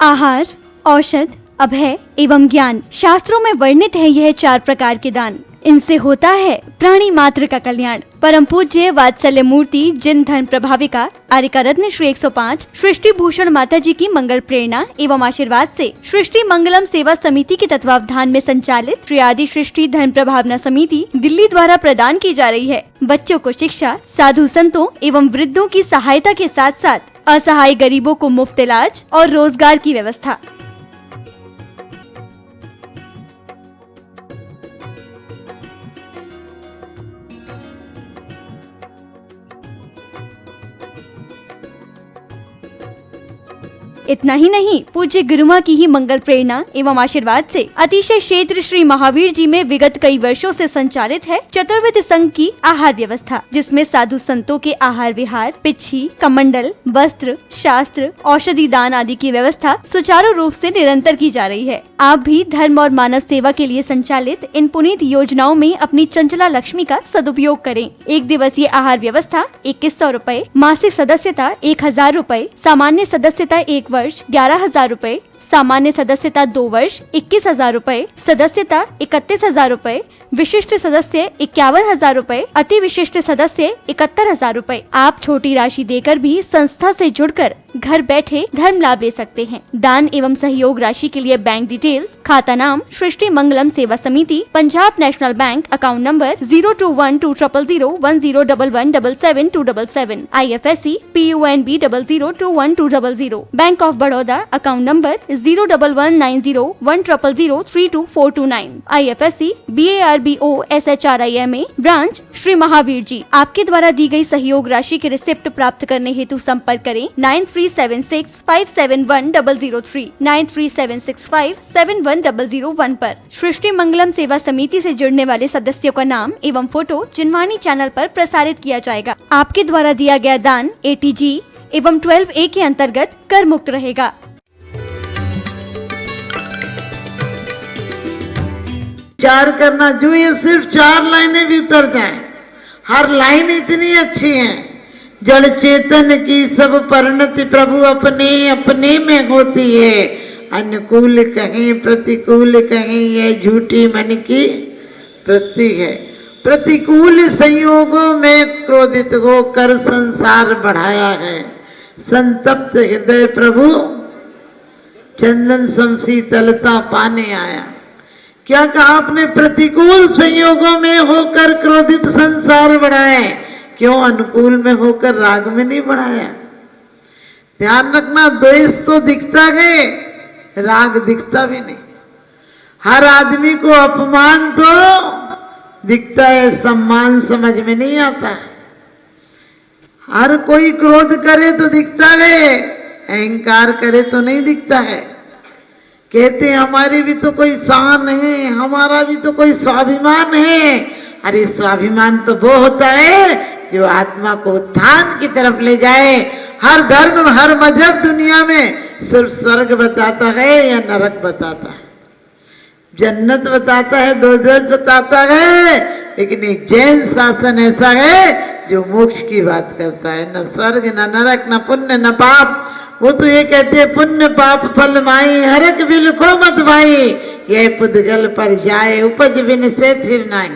आहार, औषध, अभय एवं ज्ञान। शास्त्रों में वर्णित है यह 4 प्रकार के दान। इनसे होता है प्राणी मात्र का कल्याण। परम पूज्य वात्सल्य मूर्ति जिन धर्म प्रभाविका आर्यका रत्न श्री 105 सृष्टि भूषण माता जी की मंगल प्रेरणा एवं आशीर्वाद से सृष्टि मंगलम सेवा समिति के तत्वावधान में संचालित श्री आदि सृष्टि धर्म प्रभावना समिति दिल्ली द्वारा प्रदान की जा रही है। बच्चों को शिक्षा, साधु संतों एवं वृद्धों की सहायता के साथ साथ असहाय गरीबों को मुफ्त इलाज और रोजगार की व्यवस्था। इतना ही नहीं, पूज्य गुरुमा की ही मंगल प्रेरणा एवं आशीर्वाद से अतिशय क्षेत्र श्री महावीर जी में विगत कई वर्षों से संचालित है चतुर्विध संघ की आहार व्यवस्था, जिसमें साधु संतों के आहार विहार, पिच्छी, कमंडल, वस्त्र, शास्त्र, औषधि दान आदि की व्यवस्था सुचारू रूप से निरंतर की जा रही है। आप भी धर्म और मानव सेवा के लिए संचालित इन पुनीत योजनाओं में अपनी चंचला लक्ष्मी का सदुपयोग करें। 1 दिवसीय आहार व्यवस्था 2100 रूपए, मासिक सदस्यता 1000 रूपए, सामान्य सदस्यता 1 वर्ष 11,000 रूपए, सामान्य सदस्यता 2 वर्ष 21,000 रूपए, सदस्यता 31,000 रूपए, विशिष्ट सदस्य 51,000 रूपए, अति विशिष्ट सदस्य 71,000 रूपए। आप छोटी राशि देकर भी संस्था से जुड़कर घर बैठे धर्म लाभ ले सकते हैं। दान एवं सहयोग राशि के लिए बैंक डिटेल्स, खाता नाम सृष्टि Mangalam Seva Samiti, Punjab national bank, account number 021200101177 IFSC PUNB 002120, bank of Baroda, account number 0119010032429 IFSC BARBO SHRIMA, branch Shri Mahavir ji. आपके द्वारा दी गई सहयोग राशि के रिसिप्ट प्राप्त करने हेतु संपर्क करें 9376571003 9376571001 पर। सृष्टि मंगलम सेवा समिति से जुड़ने वाले सदस्यों का नाम एवं फोटो जिनवाणी चैनल पर प्रसारित किया जाएगा। आपके द्वारा दिया गया दान ATG एवं 12A के अंतर्गत कर मुक्त रहेगा। विचार करना जो ये सिर्फ 4 लाइनें भी उतर जाएं, हर लाइन इतनी अच्छी है। जड़ चेतन की सब परिणति प्रभु अपने अपने में होती है। अनुकूल कहें प्रतिकूल कहें यह झूठी मन की वृत्ति है। प्रतिकूल संयोगों में क्रोधित होकर संसार बढ़ाया है। संतप्त हृदय प्रभु चंदन सम शीतलता पाने आया। क्या कहा आपने? प्रतिकूल संयोगों में होकर क्रोधित संसार बढ़ाए, क्यों अनुकूल में होकर राग में नहीं बढ़ाया? ध्यान रखना, द्वेष तो दिखता है, राग दिखता भी नहीं। हर आदमी को अपमान तो दिखता है, सम्मान समझ में नहीं आता है। हर कोई क्रोध करे तो दिखता है, अहंकार करे तो नहीं दिखता है। कहते हमारी भी तो कोई शान है, हमारा भी तो कोई स्वाभिमान है। अरे स्वाभिमान तो वो होता है जो आत्मा को उत्थान की तरफ ले जाए। हर धर्म हर मजहब दुनिया में सिर्फ स्वर्ग बताता है या नरक बताता है, जन्नत बताता है, दोजख बताता है, लेकिन एक जैन शासन ऐसा है जो मोक्ष की बात करता है। न स्वर्ग न नरक न पुण्य न पाप। वो तो ये कहते हैं पुण्य पाप फल माई, हरक भी लिखो मत भाई, यह पुद्गल पर जाए उपज बिन से थिर नहीं।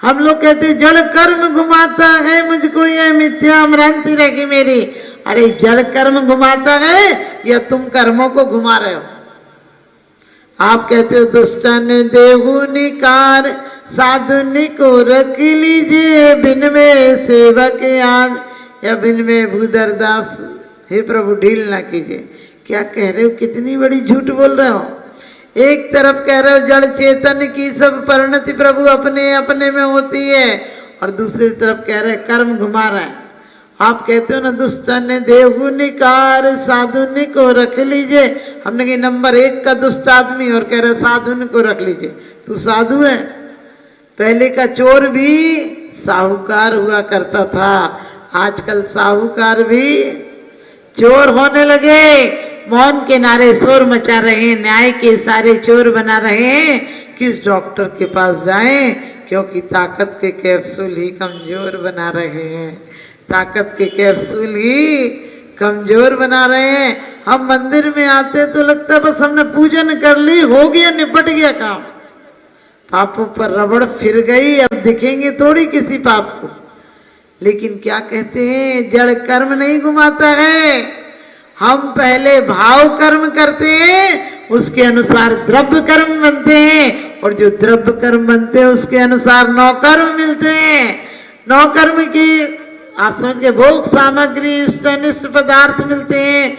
हम लोग कहते जड़ कर्म घुमाता है मुझको यह मिथ्या भ्रांति रहेगी मेरी। अरे जड़ कर्म घुमाता है या तुम कर्मों को घुमा रहे हो? आप कहते हो दुष्टन देहु निकार साधुनि को रख लीजिए, बिन में सेवक याद या बिन में भूदरदास। हे प्रभु ढील ना कीजिए। क्या कह रहे हो? कितनी बड़ी झूठ बोल रहे हो। एक तरफ कह रहे हो जड़ चेतन की सब परिणति प्रभु अपने अपने में होती है, और दूसरी तरफ कह रहे कर्म घुमा रहा है। आप कहते हो ना दुष्टन देहु निकार साधुनि को रख लीजिए। हमने कहा नंबर 1 का दुष्ट आदमी, और कह रहे साधुनि को रख लीजिए। तू साधु है? पहले का चोर भी साहूकार हुआ करता था, आजकल साहूकार भी चोर होने लगे। मौन के नारे शोर मचा रहे हैं, न्याय के सारे चोर बना रहे हैं। किस डॉक्टर के पास जाएं? क्योंकि ताकत के कैप्सूल ही कमजोर बना रहे हैं, ताकत के कैप्सूल ही कमजोर बना रहे हैं। हम मंदिर में आते तो लगता है बस हमने पूजन कर ली, हो गया, निपट गया काम। पापों पर रबड़ फिर गई, अब दिखेंगे थोड़ी किसी पाप को। लेकिन क्या कहते हैं, जड़ कर्म नहीं घुमाता है। हम पहले भाव कर्म करते हैं, उसके अनुसार द्रव्य कर्म बनते हैं, और जो द्रव्य कर्म बनते हैं उसके अनुसार नौ कर्म मिलते हैं। नौ कर्म की आप समझ के भोग सामग्री, इष्ट अनिष्ट पदार्थ मिलते हैं,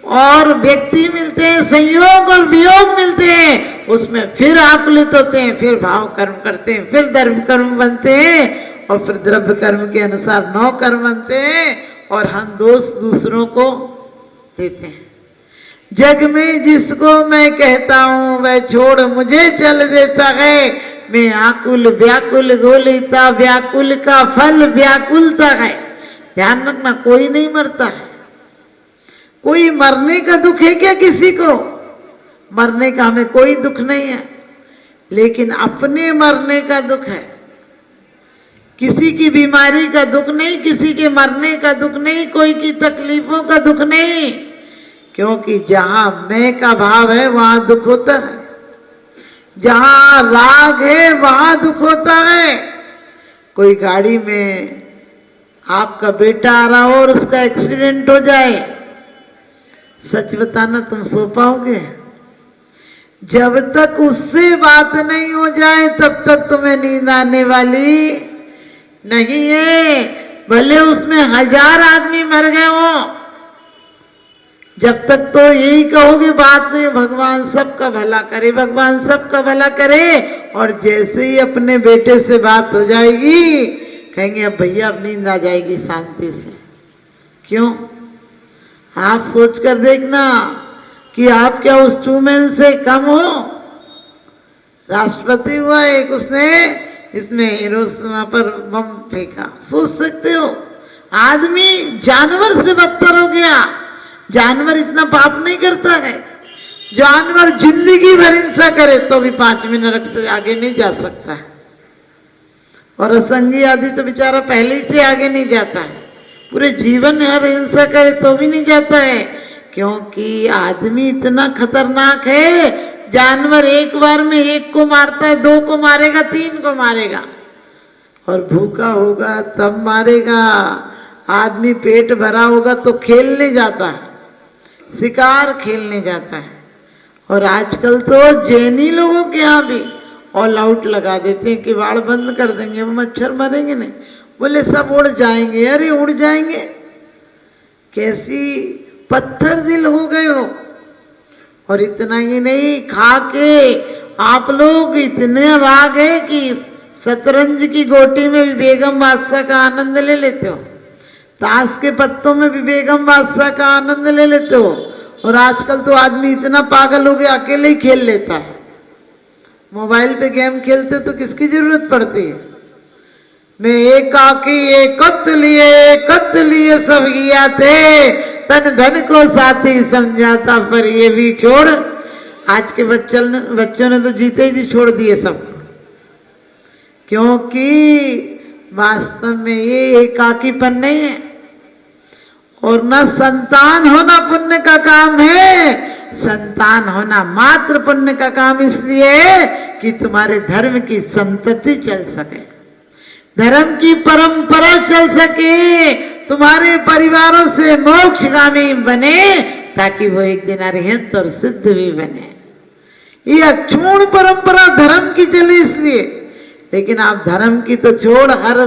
और व्यक्ति मिलते हैं, संयोग और वियोग मिलते हैं। उसमें फिर आकुलित होते हैं, फिर भाव कर्म करते हैं, फिर धर्म कर्म बनते हैं, और फिर द्रव्य कर्म के अनुसार नौ कर्म बनते हैं, और हम दोष दूसरों को देते हैं। जग में जिसको मैं कहता हूं वह छोड़ मुझे चल देता है। मैं आकुल व्याकुल गोलिता, व्याकुल का फल व्याकुलता है। ध्यान रखना, कोई नहीं मरता है। कोई मरने का दुख है क्या किसी को? मरने का हमें कोई दुख नहीं है, लेकिन अपने मरने का दुख है। किसी की बीमारी का दुख नहीं, किसी के मरने का दुख नहीं, कोई की तकलीफों का दुख नहीं, क्योंकि जहां मैं का भाव है वहां दुख होता है, जहां राग है वहां दुख होता है। कोई गाड़ी में आपका बेटा आ रहा हो और उसका एक्सीडेंट हो जाए, सच बताना तुम सो पाओगे? जब तक उससे बात नहीं हो जाए तब तक तुम्हें नींद आने वाली नहीं है, भले उसमें 1000 आदमी मर गए हो। जब तक तो यही कहोगे बात नहीं, भगवान सबका भला करे, भगवान सबका भला करे। और जैसे ही अपने बेटे से बात हो जाएगी, कहेंगे अब भैया अब नींद आ जाएगी शांति से। क्यों? आप सोच कर देखना कि आप क्या उस ट्रूमैन से कम हो? राष्ट्रपति हुआ एक, उसने इसमें हिरोशिमा पर बम फेंका, सोच सकते हो? आदमी जानवर से बदतर हो गया। जानवर इतना पाप नहीं करता है। जानवर जिंदगी भर हिंसा करे तो भी 5 मिनट से आगे नहीं जा सकता है, और असंगी आदि तो बेचारा पहले ही से आगे नहीं जाता है। पूरे जीवन हर हिंसा करे तो भी नहीं जाता है, क्योंकि आदमी इतना खतरनाक है। जानवर एक बार में 1 को मारता है, 2 को मारेगा, 3 को मारेगा, और भूखा होगा तब मारेगा। आदमी पेट भरा होगा तो खेलने जाता है, शिकार खेलने जाता है। और आजकल तो जैनी लोगों के यहाँ भी ऑल आउट लगा देते हैं कि किवाड़ बंद कर देंगे, वो मच्छर मरेंगे नहीं, बोले सब उड़ जाएंगे। अरे उड़ जाएंगे, कैसी पत्थर दिल हो गए हो। और इतना ही नहीं, खा के आप लोग इतने राग है कि शतरंज की गोटी में भी बेगम बादशाह का आनंद ले लेते हो, ताश के पत्तों में भी बेगम बादशाह का आनंद ले लेते हो। और आजकल तो आदमी इतना पागल हो गया अकेले ही खेल लेता है। मोबाइल पे गेम खेलते तो किसकी जरूरत पड़ती है? मैं एकाकी एकत लिए सब गया थे, तन धन को साथी समझाता पर ये भी छोड़। आज के बच्चों ने तो जीते ही जी छोड़ दिए सब, क्योंकि वास्तव में ये एकाकीपन नहीं है। और न संतान होना पुण्य का काम है, संतान होना मात्र पुण्य का काम इसलिए कि तुम्हारे धर्म की संतति चल सके, धर्म की परंपरा चल सके, तुम्हारे परिवारों से मोक्षगामी बने, ताकि वो एक दिन अरिहंत और सिद्ध भी बने। ये अक्षुण्ण परंपरा धर्म की चली इसलिए। लेकिन आप धर्म की तो छोड़, हर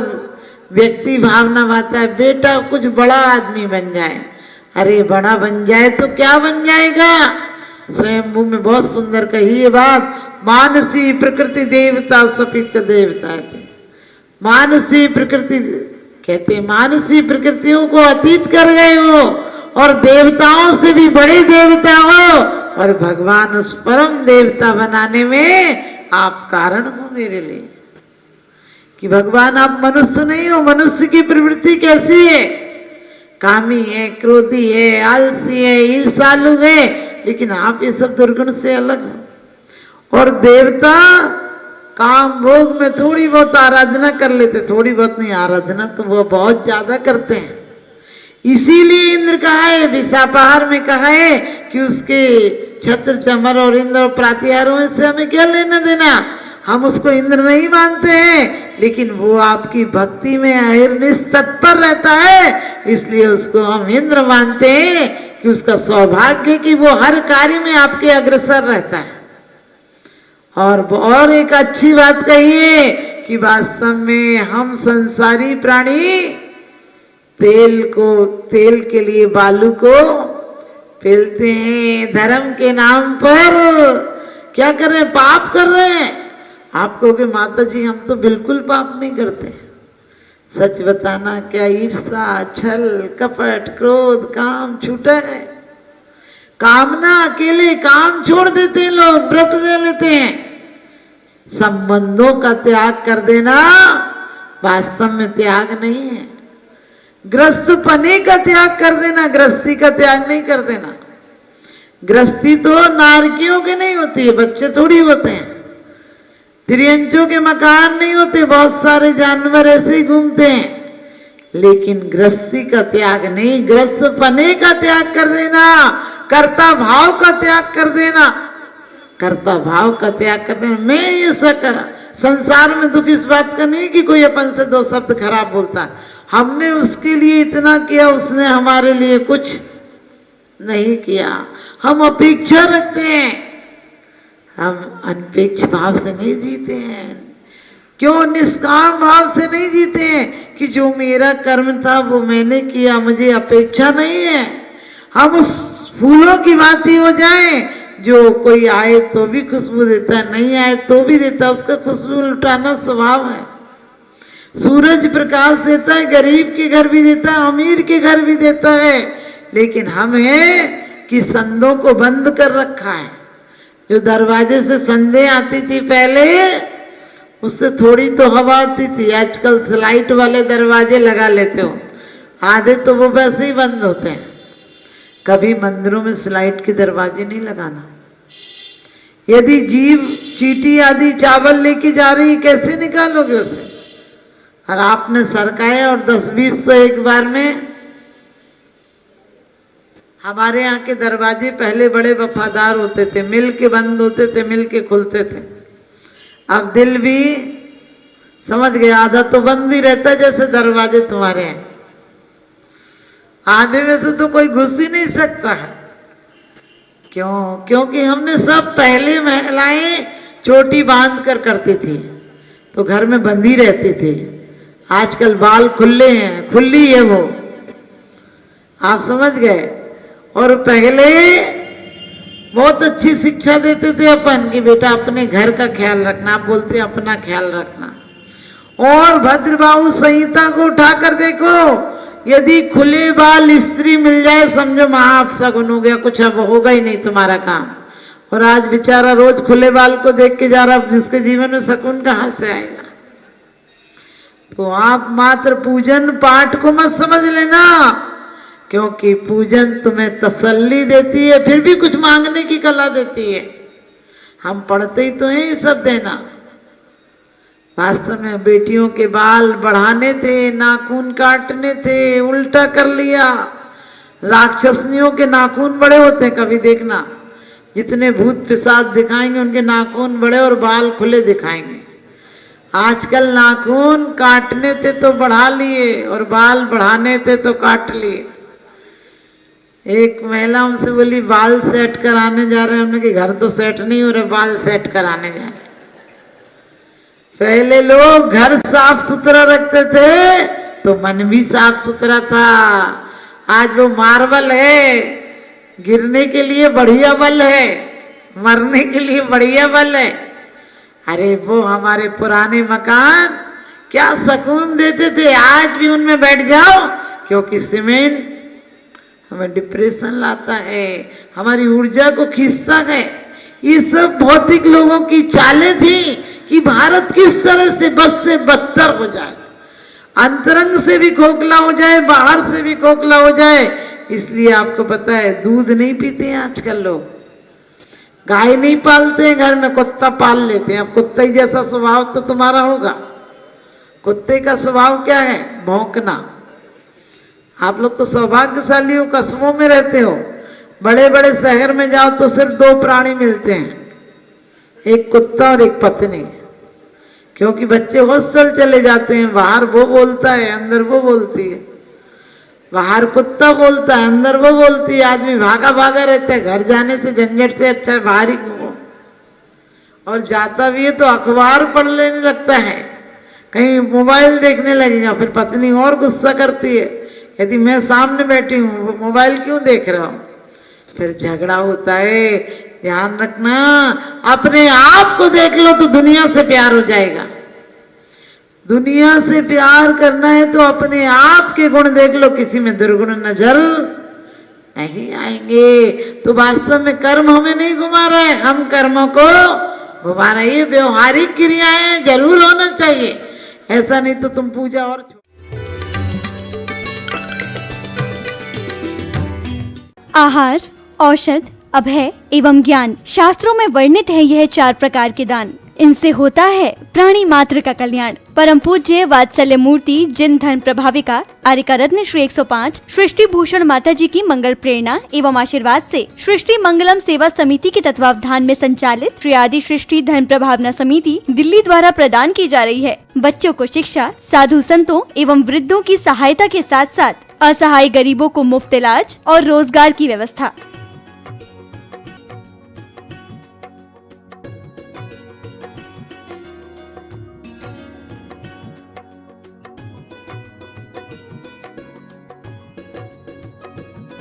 व्यक्ति भावना माता है बेटा कुछ बड़ा आदमी बन जाए। अरे बड़ा बन जाए तो क्या बन जाएगा? स्वयंभू में बहुत सुंदर कही ये बात, मानसी प्रकृति देवता स्वपिच देवता थे। मानसी प्रकृति कहते, मानसी प्रकृतियों को अतीत कर गए हो, और देवताओं से भी बड़े देवता हो, और भगवान उस परम देवता बनाने में आप कारण हो मेरे लिए। कि भगवान आप मनुष्य नहीं हो। मनुष्य की प्रवृत्ति कैसी है? कामी है, क्रोधी है, आलसी है, ईर्ष्यालु है, लेकिन आप ये सब दुर्गुण से अलग हो। और देवता काम भोग में थोड़ी बहुत आराधना कर लेते, थोड़ी बहुत नहीं, आराधना तो वो बहुत ज्यादा करते हैं। इसीलिए इंद्र कहा है, विशापाहार में कहा है कि उसके छत्र चमर और इंद्र और प्रातिहारों से हमें क्या लेना देना। हम उसको इंद्र नहीं मानते हैं, लेकिन वो आपकी भक्ति में अहिर्निश तत्पर रहता है, इसलिए उसको हम इंद्र मानते हैं कि उसका सौभाग्य कि वो हर कार्य में आपके अग्रसर रहता है। और एक अच्छी बात कही है कि वास्तव में हम संसारी प्राणी तेल के लिए बालू को पेलते हैं, धर्म के नाम पर क्या कर रहे हैं, पाप कर रहे हैं। आप कहोगे माता जी हम तो बिल्कुल पाप नहीं करते। सच बताना, क्या ईर्ष्या, छल, कपट, क्रोध, काम छूटा है? कामना, अकेले काम छोड़ देते हैं लोग, व्रत ले लेते हैं। संबंधों का त्याग कर देना वास्तव में त्याग नहीं है। ग्रस्त पने का त्याग कर देना, गृहस्थी का त्याग नहीं कर देना। गृहस्थी तो नारकियों के नहीं होती है, बच्चे थोड़ी होते हैं। त्रियंचों के मकान नहीं होते, बहुत सारे जानवर ऐसे ही घूमते हैं। लेकिन गृहस्थी का त्याग नहीं, ग्रस्त पने का त्याग कर देना, कर्ता भाव का त्याग कर देना, कर्ता भाव का त्याग कर देना। मैं ऐसा करा, संसार में दुख इस बात का नहीं कि कोई अपन से दो शब्द खराब बोलता है। हमने उसके लिए इतना किया, उसने हमारे लिए कुछ नहीं किया। हम अपेक्षा रखते हैं, हम अनपेक्ष भाव से नहीं जीते हैं। क्यों निष्काम भाव से नहीं जीते हैं कि जो मेरा कर्म था वो मैंने किया, मुझे अपेक्षा नहीं है। हम उस फूलों की भांति हो जाएं जो कोई आए तो भी खुशबू देता है, नहीं आए तो भी देता है, उसका खुशबू लुटाना स्वभाव है। सूरज प्रकाश देता है, गरीब के घर भी देता है, अमीर के घर भी देता है। लेकिन हम हैं कि संदों को बंद कर रखा है। जो दरवाजे से संदें आती थी पहले, उससे थोड़ी तो हवा आती थी। आजकल स्लाइट वाले दरवाजे लगा लेते हो, आधे तो वो वैसे ही बंद होते हैं। कभी मंदिरों में स्लाइट के दरवाजे नहीं लगाना। यदि जीव चींटी आदि चावल लेके जा रही, कैसे निकालोगे उसे? और आपने सरकाए और 10-20 तो एक बार में। हमारे यहाँ के दरवाजे पहले बड़े वफादार होते थे, मिल के बंद होते थे, मिल के खुलते थे। अब दिल भी समझ गया, आधा तो बंद ही रहता है जैसे दरवाजे तुम्हारे हैं। आधे में से तो कोई घुस ही नहीं सकता है। क्यों? क्योंकि हमने सब पहले महिलाएं चोटी बांध कर करती थी तो घर में बंधी रहती थी। आजकल बाल खुले हैं, खुली है वो, आप समझ गए। और पहले बहुत अच्छी शिक्षा देते थे अपन कि बेटा अपने घर का ख्याल रखना, आप बोलते अपना ख्याल रखना। और भद्रबाहु संहिता को उठाकर देखो, यदि खुले बाल स्त्री मिल जाए समझो महाअपशगुन हो गया, कुछ अब होगा ही नहीं तुम्हारा काम। और आज बेचारा रोज खुले बाल को देख के जा रहा, जिसके जीवन में शकुन कहाँ से आएगा। तो आप मात्र पूजन पाठ को मत समझ लेना, क्योंकि पूजन तुम्हें तसल्ली देती है, फिर भी कुछ मांगने की कला देती है। हम पढ़ते ही तो हैं ये सब देना। वास्तव में बेटियों के बाल बढ़ाने थे, नाखून काटने थे, उल्टा कर लिया। राक्षसनियों के नाखून बड़े होते हैं, कभी देखना, जितने भूत पिशाच दिखाएंगे उनके नाखून बड़े और बाल खुले दिखाएंगे। आजकल नाखून काटने थे तो बढ़ा लिए और बाल बढ़ाने थे तो काट लिए। एक महिला उनसे बोली बाल सेट कराने जा रहे हैं, उन्होंने कि घर तो सेट नहीं हो रहे, बाल सेट कराने जा रहे। पहले लोग घर साफ सुथरा रखते थे तो मन भी साफ सुथरा था। आज वो मार्बल है, गिरने के लिए बढ़िया बल है, मरने के लिए बढ़िया बल है। अरे वो हमारे पुराने मकान क्या सुकून देते थे, आज भी उनमें बैठ जाओ, क्योंकि सीमेंट हमें डिप्रेशन लाता है, हमारी ऊर्जा को खींचता है। ये सब भौतिक लोगों की चालें थी कि भारत किस तरह से बद से बदतर हो जाए, अंतरंग से भी खोखला हो जाए, बाहर से भी खोखला हो जाए। इसलिए आपको पता है दूध नहीं पीते हैं आजकल लोग, गाय नहीं पालते हैं घर में, कुत्ता पाल लेते हैं। अब कुत्ते ही जैसा स्वभाव तो तुम्हारा होगा। कुत्ते का स्वभाव क्या है? भौंकना। आप लोग तो सौभाग्यशाली हो, कस्बों में रहते हो। बड़े बड़े शहर में जाओ तो सिर्फ दो प्राणी मिलते हैं, एक कुत्ता और एक पत्नी। क्योंकि बच्चे हॉस्टल चले जाते हैं, बाहर वो बोलता है, अंदर वो बोलती है। बाहर कुत्ता बोलता है, अंदर वो बोलती है। आदमी भागा भागा रहता है, घर जाने से झंझट से अच्छा है बाहर ही घूमो। और जाता भी है तो अखबार पढ़ लेने लगता है, कहीं मोबाइल देखने लगेगा। फिर पत्नी और गुस्सा करती है, यदि मैं सामने बैठी हूँ मोबाइल क्यों देख रहा हूँ। फिर झगड़ा होता है। ध्यान रखना, अपने आप को देख लो तो दुनिया से प्यार हो जाएगा। दुनिया से प्यार करना है तो अपने आप के गुण देख लो, किसी में दुर्गुण नजर नहीं आएंगे। तो वास्तव में कर्म हमें नहीं घुमा रहे, हम कर्मों को घुमा रहे। ये व्यवहारिक क्रियाएं जरूर होना चाहिए, ऐसा नहीं तो तुम पूजा और आहार, औषध, अभय एवं ज्ञान। शास्त्रों में वर्णित है यह 4 प्रकार के दान। इनसे होता है प्राणी मात्र का कल्याण। परम पूज्य वात्सल्य मूर्ति जिन धर्म प्रभाविका आर्यका रत्न श्री 105 सृष्टि भूषण माता जी की मंगल प्रेरणा एवं आशीर्वाद से सृष्टि मंगलम सेवा समिति के तत्वावधान में संचालित श्री आदि सृष्टि धर्म प्रभावना समिति दिल्ली द्वारा प्रदान की जा रही है। बच्चों को शिक्षा, साधु संतों एवं वृद्धों की सहायता के साथ साथ असहाय गरीबों को मुफ्त इलाज और रोजगार की व्यवस्था।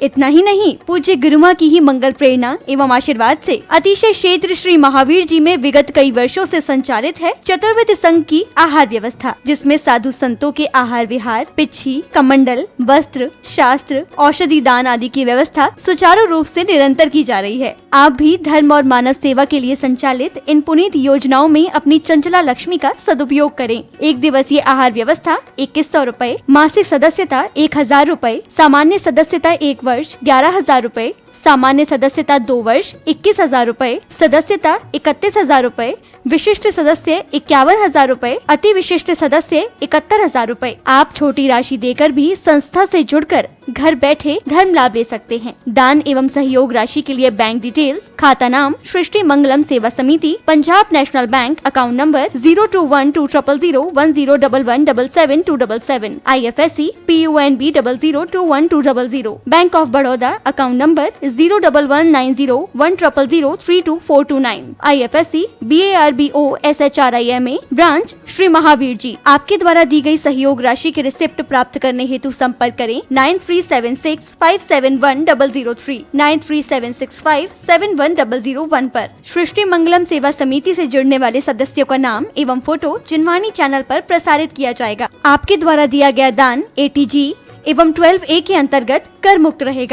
इतना ही नहीं, पूज्य गुरुमा की ही मंगल प्रेरणा एवं आशीर्वाद से अतिशय क्षेत्र श्री महावीर जी में विगत कई वर्षों से संचालित है चतुर्विध संघ की आहार व्यवस्था, जिसमें साधु संतों के आहार विहार, पिच्छी, कमंडल, वस्त्र, शास्त्र, औषधि दान आदि की व्यवस्था सुचारू रूप से निरंतर की जा रही है। आप भी धर्म और मानव सेवा के लिए संचालित इन पुनीत योजनाओं में अपनी चंचला लक्ष्मी का सदुपयोग करें। 1 दिवसीय आहार व्यवस्था 2100 रूपए, मासिक सदस्यता 1000 रूपए, सामान्य सदस्यता 1 वर्ष 11,000 रूपए, सामान्य सदस्यता 2 वर्ष 21,000 रूपए, सदस्यता 31,000 रूपए, विशिष्ट सदस्य 51,000 रूपए, अति विशिष्ट सदस्य 71,000 रूपए। आप छोटी राशि देकर भी संस्था से जुड़कर घर बैठे धर्म लाभ ले सकते हैं। दान एवं सहयोग राशि के लिए बैंक डिटेल्स, खाता नाम सृष्टि Mangalam Seva Samiti, Punjab national bank, account number 02120010117777, IFSC PUNB 00212000, bank of Baroda, account number 011901000324429, IFSC BARBO SHRIMA, branch Shri Mahavir ji. आपके द्वारा दी गई सहयोग राशि के रिसिप्ट प्राप्त करने हेतु संपर्क करें 9376571003, 9376571001 पर। सृष्टि मंगलम सेवा समिति से जुड़ने वाले सदस्यों का नाम एवं फोटो जिनवाणी चैनल पर प्रसारित किया जाएगा। आपके द्वारा दिया गया दान ATG एवं 12A के अंतर्गत कर मुक्त रहेगा।